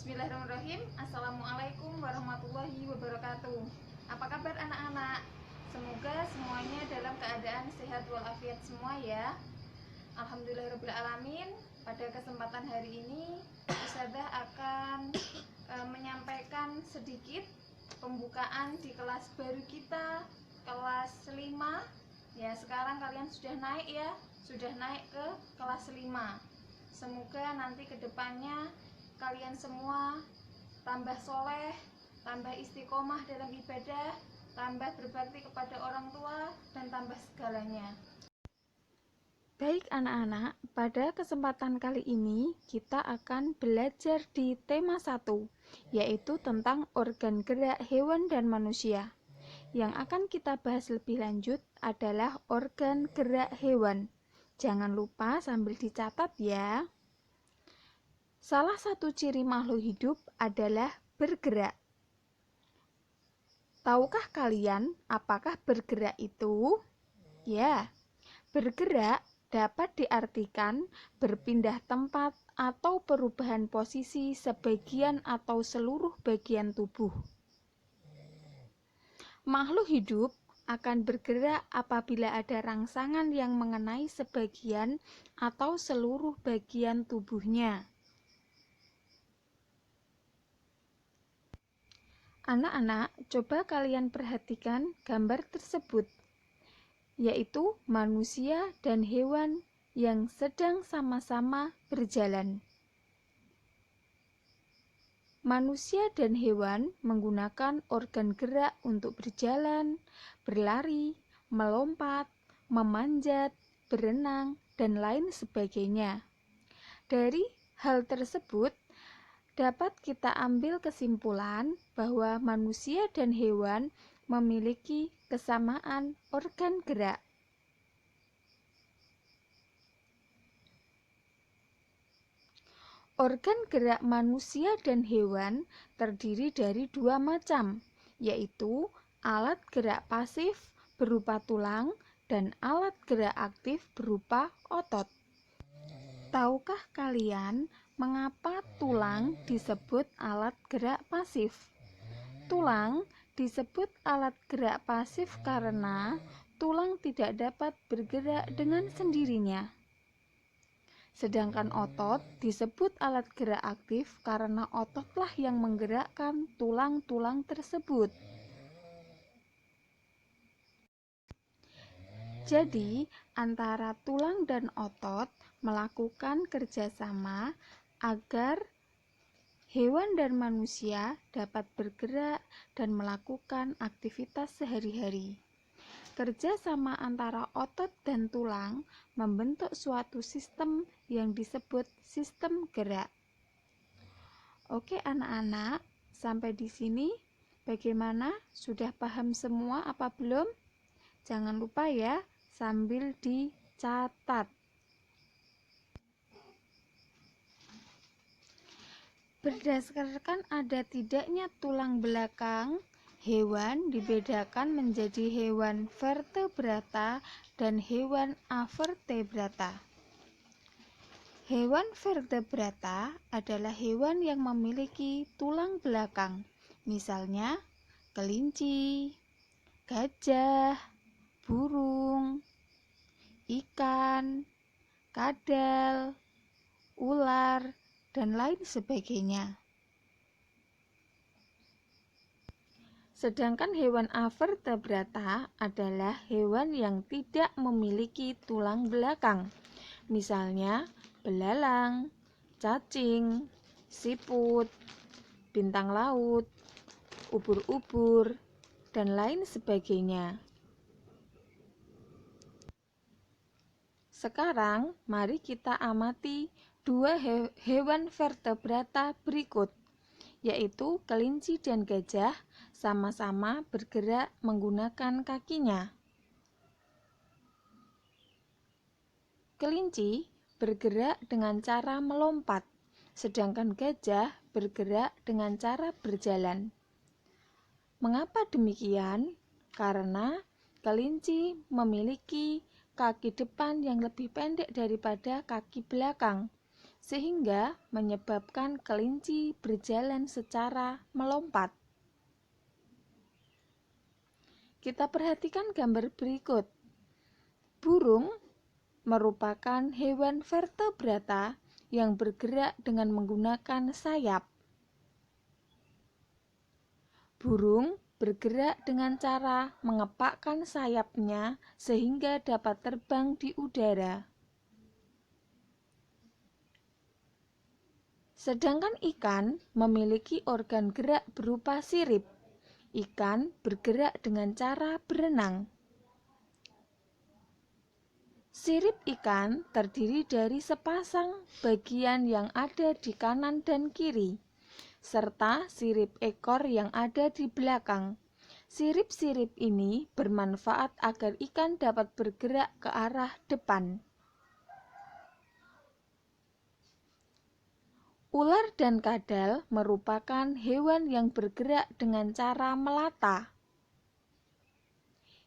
Bismillahirrahmanirrahim. Assalamualaikum warahmatullahi wabarakatuh. Apa kabar anak-anak? Semoga semuanya dalam keadaan sehat walafiat semua ya. Alhamdulillahirrahmanirrahim. Pada kesempatan hari ini Ustazah akan menyampaikan sedikit pembukaan di kelas baru kita, kelas 5. Ya, sekarang kalian sudah naik ya, sudah naik ke kelas 5. Semoga nanti kedepannya kalian semua tambah soleh, tambah istiqomah dalam ibadah, tambah berbakti kepada orang tua, dan tambah segalanya. Baik anak-anak, pada kesempatan kali ini kita akan belajar di tema 1, yaitu tentang organ gerak hewan dan manusia. Yang akan kita bahas lebih lanjut adalah organ gerak hewan. Jangan lupa sambil dicatat ya. Salah satu ciri makhluk hidup adalah bergerak. Tahukah kalian apakah bergerak itu? Ya, bergerak dapat diartikan berpindah tempat atau perubahan posisi sebagian atau seluruh bagian tubuh. Makhluk hidup akan bergerak apabila ada rangsangan yang mengenai sebagian atau seluruh bagian tubuhnya. Anak-anak, coba kalian perhatikan gambar tersebut, yaitu manusia dan hewan yang sedang sama-sama berjalan. Manusia dan hewan menggunakan organ gerak untuk berjalan, berlari, melompat, memanjat, berenang, dan lain sebagainya. Dari hal tersebut, dapat kita ambil kesimpulan bahwa manusia dan hewan memiliki kesamaan organ gerak. Organ gerak manusia dan hewan terdiri dari dua macam, yaitu alat gerak pasif berupa tulang dan alat gerak aktif berupa otot. Tahukah kalian mengapa tulang disebut alat gerak pasif? Tulang disebut alat gerak pasif karena tulang tidak dapat bergerak dengan sendirinya. Sedangkan otot disebut alat gerak aktif karena ototlah yang menggerakkan tulang-tulang tersebut. Jadi, antara tulang dan otot melakukan kerjasama agar hewan dan manusia dapat bergerak dan melakukan aktivitas sehari-hari. Kerjasama antara otot dan tulang membentuk suatu sistem yang disebut sistem gerak. Oke anak-anak, sampai di sini bagaimana? Sudah paham semua apa belum? Jangan lupa ya, sambil dicatat. Berdasarkan ada tidaknya tulang belakang, hewan dibedakan menjadi hewan vertebrata dan hewan avertebrata. Hewan vertebrata adalah hewan yang memiliki tulang belakang, misalnya kelinci, gajah, burung, ikan, kadal, ular, dan lain sebagainya. Sedangkan hewan avertebrata adalah hewan yang tidak memiliki tulang belakang, misalnya belalang, cacing, siput, bintang laut, ubur-ubur, dan lain sebagainya. Sekarang, mari kita amati dua hewan vertebrata berikut, yaitu kelinci dan gajah sama-sama bergerak menggunakan kakinya. Kelinci bergerak dengan cara melompat, sedangkan gajah bergerak dengan cara berjalan. Mengapa demikian? Karena kelinci memiliki kaki depan yang lebih pendek daripada kaki belakang, sehingga menyebabkan kelinci berjalan secara melompat. Kita perhatikan gambar berikut. Burung merupakan hewan vertebrata yang bergerak dengan menggunakan sayap. Burung bergerak dengan cara mengepakkan sayapnya sehingga dapat terbang di udara. Sedangkan ikan memiliki organ gerak berupa sirip. Ikan bergerak dengan cara berenang. Sirip ikan terdiri dari sepasang bagian yang ada di kanan dan kiri, serta sirip ekor yang ada di belakang. Sirip-sirip ini bermanfaat agar ikan dapat bergerak ke arah depan. Ular dan kadal merupakan hewan yang bergerak dengan cara melata.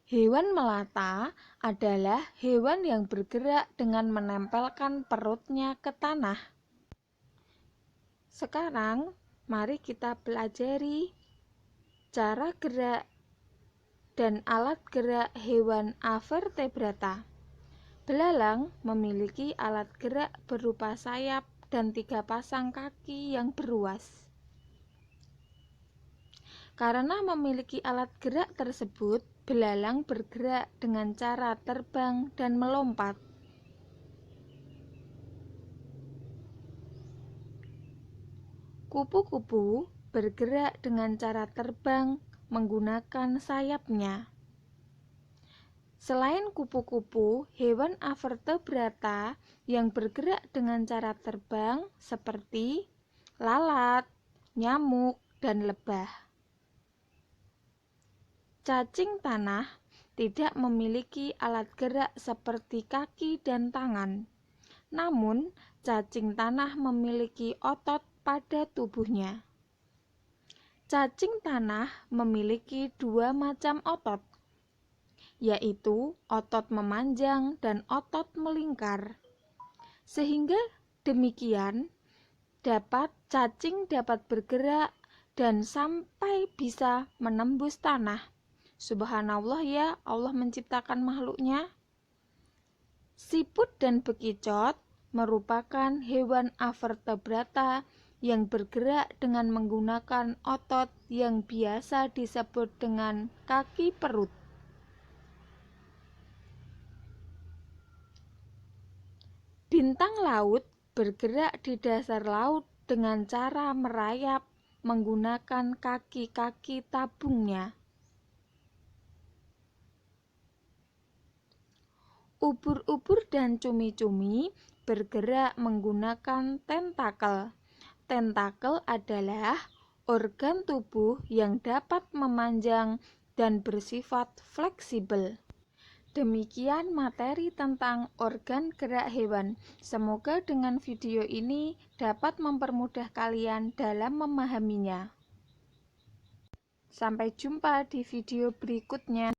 Hewan melata adalah hewan yang bergerak dengan menempelkan perutnya ke tanah. Sekarang, mari kita pelajari cara gerak dan alat gerak hewan avertebrata. Belalang memiliki alat gerak berupa sayap dan 3 pasang kaki yang beruas. Karena memiliki alat gerak tersebut, belalang bergerak dengan cara terbang dan melompat. Kupu-kupu bergerak dengan cara terbang menggunakan sayapnya. Selain kupu-kupu, hewan avertebrata yang bergerak dengan cara terbang seperti lalat, nyamuk, dan lebah. Cacing tanah tidak memiliki alat gerak seperti kaki dan tangan. Namun, cacing tanah memiliki otot pada tubuhnya. Cacing tanah memiliki 2 macam otot, yaitu otot memanjang dan otot melingkar. Sehingga demikian, cacing dapat bergerak dan sampai bisa menembus tanah. Subhanallah ya, Allah menciptakan makhluknya. Siput dan bekicot merupakan hewan avertebrata yang bergerak dengan menggunakan otot yang biasa disebut dengan kaki perut. Bintang laut bergerak di dasar laut dengan cara merayap menggunakan kaki-kaki tabungnya. Ubur-ubur dan cumi-cumi bergerak menggunakan tentakel. Tentakel adalah organ tubuh yang dapat memanjang dan bersifat fleksibel. Demikian materi tentang organ gerak hewan. Semoga dengan video ini dapat mempermudah kalian dalam memahaminya. Sampai jumpa di video berikutnya.